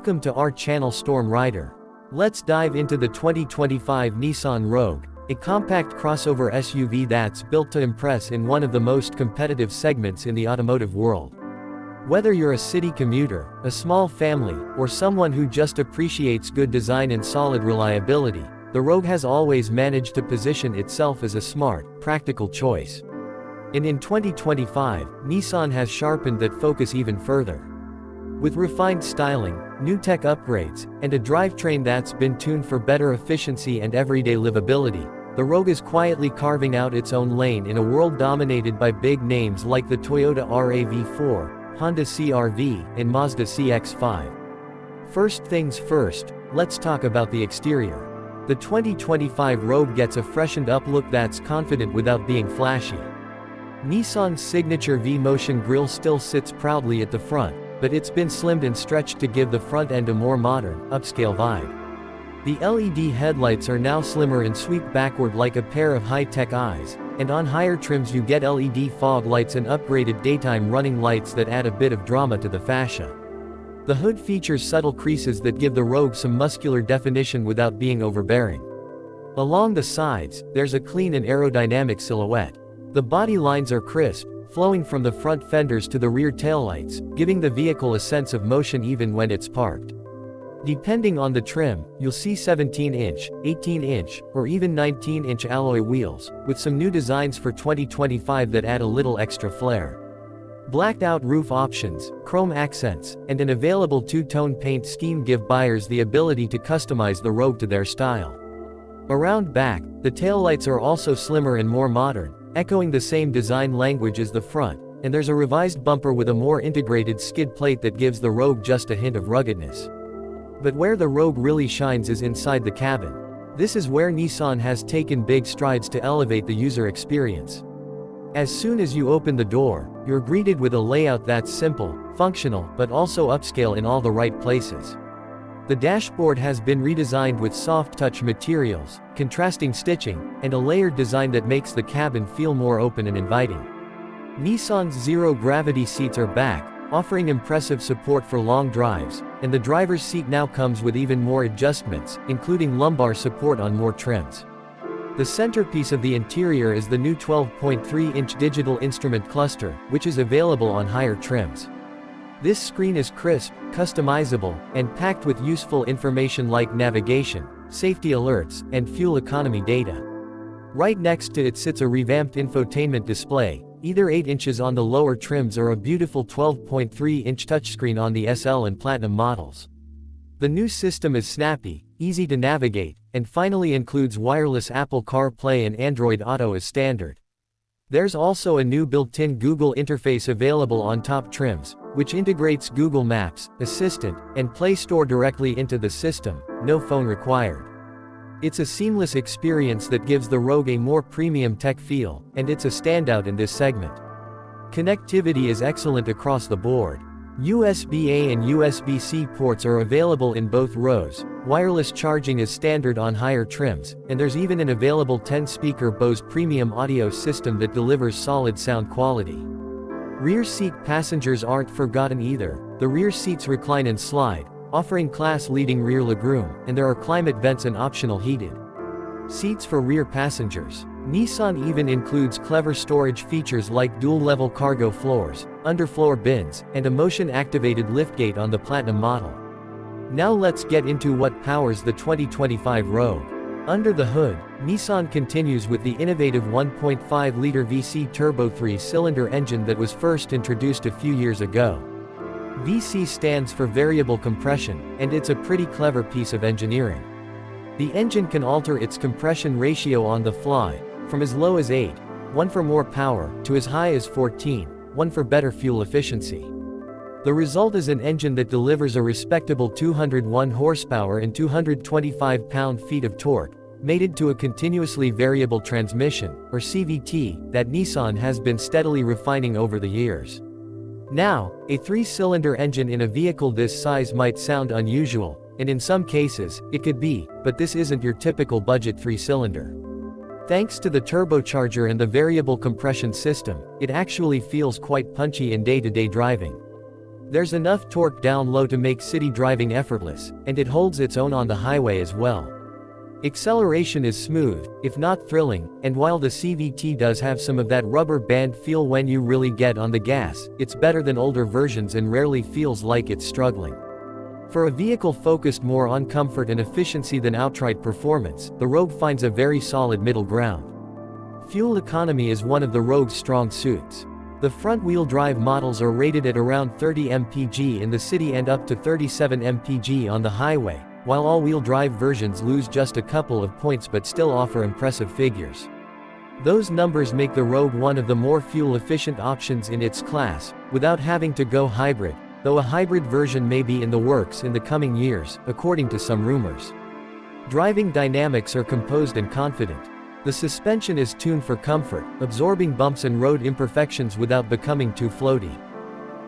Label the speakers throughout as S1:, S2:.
S1: Welcome to our channel Storm Rider. Let's dive into the 2025 Nissan Rogue, a compact crossover SUV that's built to impress in one of the most competitive segments in the automotive world. Whether you're a city commuter, a small family, or someone who just appreciates good design and solid reliability, the Rogue has always managed to position itself as a smart, practical choice. And in 2025, Nissan has sharpened that focus even further. With refined styling, new tech upgrades, and a drivetrain that's been tuned for better efficiency and everyday livability, the Rogue is quietly carving out its own lane in a world dominated by big names like the Toyota RAV4, Honda CR-V, and Mazda CX-5. First things first, let's talk about the exterior. The 2025 Rogue gets a freshened-up look that's confident without being flashy. Nissan's signature V-Motion grille still sits proudly at the front, but it's been slimmed and stretched to give the front end a more modern, upscale vibe. The LED headlights are now slimmer and sweep backward like a pair of high-tech eyes, and on higher trims you get LED fog lights and upgraded daytime running lights that add a bit of drama to the fascia. The hood features subtle creases that give the Rogue some muscular definition without being overbearing. Along the sides, there's a clean and aerodynamic silhouette. The body lines are crisp, flowing from the front fenders to the rear taillights, giving the vehicle a sense of motion even when it's parked. Depending on the trim, you'll see 17-inch, 18-inch, or even 19-inch alloy wheels, with some new designs for 2025 that add a little extra flair. Blacked-out roof options, chrome accents, and an available two-tone paint scheme give buyers the ability to customize the Rogue to their style. Around back, the taillights are also slimmer and more modern, echoing the same design language as the front, and there's a revised bumper with a more integrated skid plate that gives the Rogue just a hint of ruggedness. But where the Rogue really shines is inside the cabin. This is where Nissan has taken big strides to elevate the user experience. As soon as you open the door, you're greeted with a layout that's simple, functional, but also upscale in all the right places. The dashboard has been redesigned with soft-touch materials, contrasting stitching, and a layered design that makes the cabin feel more open and inviting. Nissan's zero-gravity seats are back, offering impressive support for long drives, and the driver's seat now comes with even more adjustments, including lumbar support on more trims. The centerpiece of the interior is the new 12.3-inch digital instrument cluster, which is available on higher trims. This screen is crisp, customizable, and packed with useful information like navigation, safety alerts, and fuel economy data. Right next to it sits a revamped infotainment display, either 8 inches on the lower trims or a beautiful 12.3-inch touchscreen on the SL and Platinum models. The new system is snappy, easy to navigate, and finally includes wireless Apple CarPlay and Android Auto as standard. There's also a new built-in Google interface available on top trims, which integrates Google Maps, Assistant, and Play Store directly into the system, no phone required. It's a seamless experience that gives the Rogue a more premium tech feel, and it's a standout in this segment. Connectivity is excellent across the board. USB-A and USB-C ports are available in both rows, wireless charging is standard on higher trims, and there's even an available 10-speaker Bose premium audio system that delivers solid sound quality. Rear seat passengers aren't forgotten either. The rear seats recline and slide, offering class-leading rear legroom, and there are climate vents and optional heated seats for rear passengers. Nissan even includes clever storage features like dual-level cargo floors, underfloor bins, and a motion-activated liftgate on the Platinum model. Now let's get into what powers the 2025 Rogue. Under the hood, Nissan continues with the innovative 1.5-liter VC turbo 3-cylinder engine that was first introduced a few years ago. VC stands for variable compression, and it's a pretty clever piece of engineering. The engine can alter its compression ratio on the fly, from as low as 8, 1 for more power, to as high as 14, 1 for better fuel efficiency. The result is an engine that delivers a respectable 201 horsepower and 225 pound-feet of torque, mated to a continuously variable transmission, or CVT, that Nissan has been steadily refining over the years. Now, a 3-cylinder engine in a vehicle this size might sound unusual, and in some cases, it could be, but this isn't your typical budget 3-cylinder. Thanks to the turbocharger and the variable compression system, it actually feels quite punchy in day-to-day driving. There's enough torque down low to make city driving effortless, and it holds its own on the highway as well. Acceleration is smooth, if not thrilling, and while the CVT does have some of that rubber band feel when you really get on the gas, it's better than older versions and rarely feels like it's struggling. For a vehicle focused more on comfort and efficiency than outright performance, the Rogue finds a very solid middle ground. Fuel economy is one of the Rogue's strong suits. The front-wheel drive models are rated at around 30 mpg in the city and up to 37 mpg on the highway, while all-wheel drive versions lose just a couple of points but still offer impressive figures. Those numbers make the Rogue one of the more fuel-efficient options in its class, without having to go hybrid, though a hybrid version may be in the works in the coming years, according to some rumors. Driving dynamics are composed and confident. The suspension is tuned for comfort, absorbing bumps and road imperfections without becoming too floaty.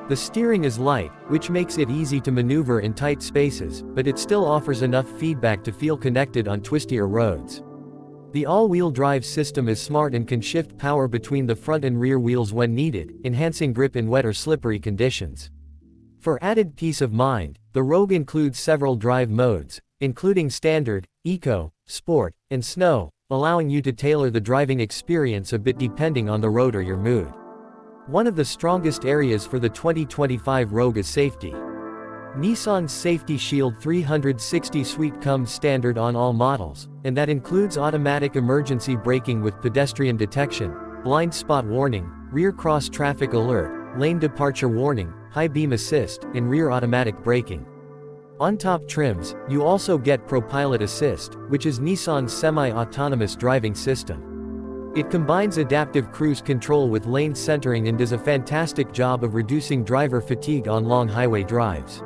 S1: The steering is light, which makes it easy to maneuver in tight spaces, but it still offers enough feedback to feel connected on twistier roads. The all-wheel drive system is smart and can shift power between the front and rear wheels when needed, enhancing grip in wet or slippery conditions. For added peace of mind, the Rogue includes several drive modes, including Standard, Eco, Sport, and Snow, allowing you to tailor the driving experience a bit depending on the road or your mood. One of the strongest areas for the 2025 Rogue is safety. Nissan's Safety Shield 360 suite comes standard on all models, and that includes automatic emergency braking with pedestrian detection, blind spot warning, rear cross traffic alert, lane departure warning, high beam assist, and rear automatic braking. On top trims, you also get ProPILOT Assist, which is Nissan's semi-autonomous driving system. It combines adaptive cruise control with lane centering and does a fantastic job of reducing driver fatigue on long highway drives.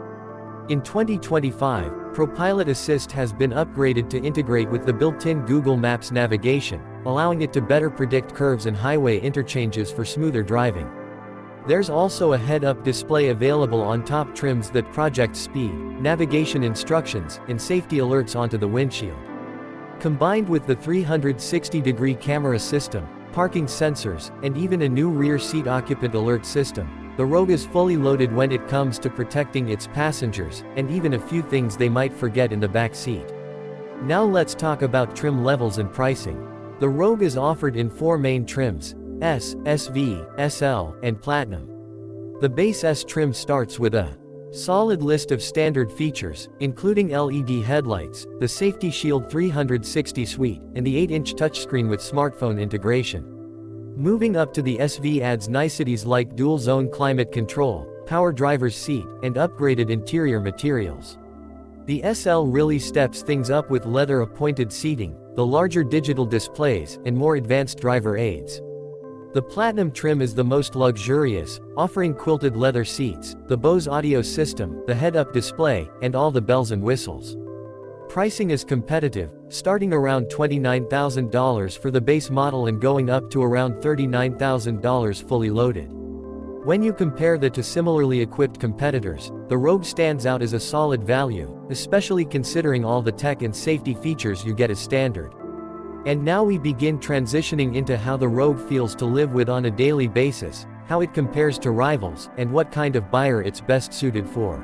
S1: In 2025, ProPILOT Assist has been upgraded to integrate with the built-in Google Maps navigation, allowing it to better predict curves and highway interchanges for smoother driving. There's also a head-up display available on top trims that projects speed, navigation instructions, and safety alerts onto the windshield. Combined with the 360-degree camera system, parking sensors, and even a new rear seat occupant alert system, the Rogue is fully loaded when it comes to protecting its passengers, and even a few things they might forget in the back seat. Now let's talk about trim levels and pricing. The Rogue is offered in 4 main trims: S, SV, SL, and Platinum. The base S trim starts with a solid list of standard features, including LED headlights, the Safety Shield 360 suite, and the 8-inch touchscreen with smartphone integration. Moving up to the SV adds niceties like dual-zone climate control, power driver's seat, and upgraded interior materials. The SL really steps things up with leather-appointed seating, the larger digital displays, and more advanced driver aids. The Platinum trim is the most luxurious, offering quilted leather seats, the Bose audio system, the head-up display, and all the bells and whistles. Pricing is competitive, starting around $29,000 for the base model and going up to around $39,000 fully loaded. When you compare that to similarly equipped competitors, the Rogue stands out as a solid value, especially considering all the tech and safety features you get as standard. And now we begin transitioning into how the Rogue feels to live with on a daily basis, how it compares to rivals, and what kind of buyer it's best suited for.